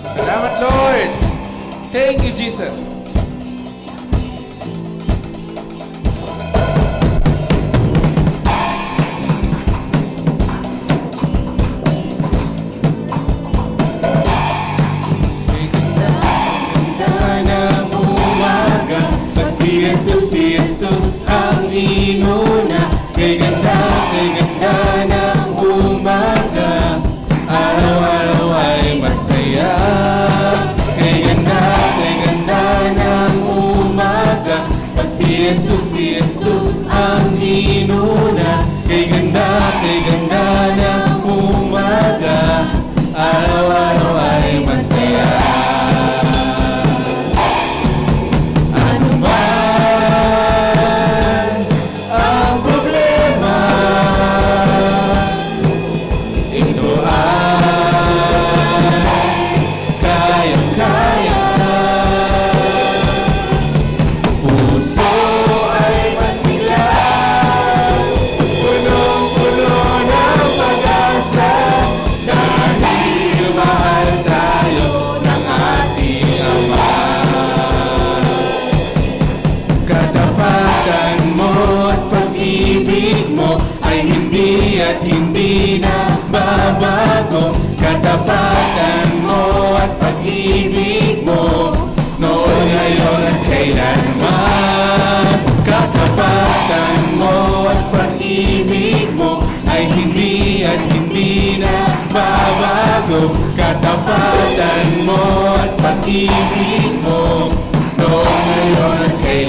Salamat, Lord. Thank you, Jesus. Si Jesus ang inuna. Kay ganda ng umaga, araw-araw ay masaya. Kay ganda ng umaga, pag si Jesus ang inuna. Kay ganda ng umaga, araw-araw ay masaya. At hindi na babago. Katapatan mo at pag-ibig mo, noon, ngayon at kailanman. Katapatan mo at pag-ibig mo ay hindi at hindi na babago. Katapatan mo at pag-ibig mo, noon, ngayon at kailanman.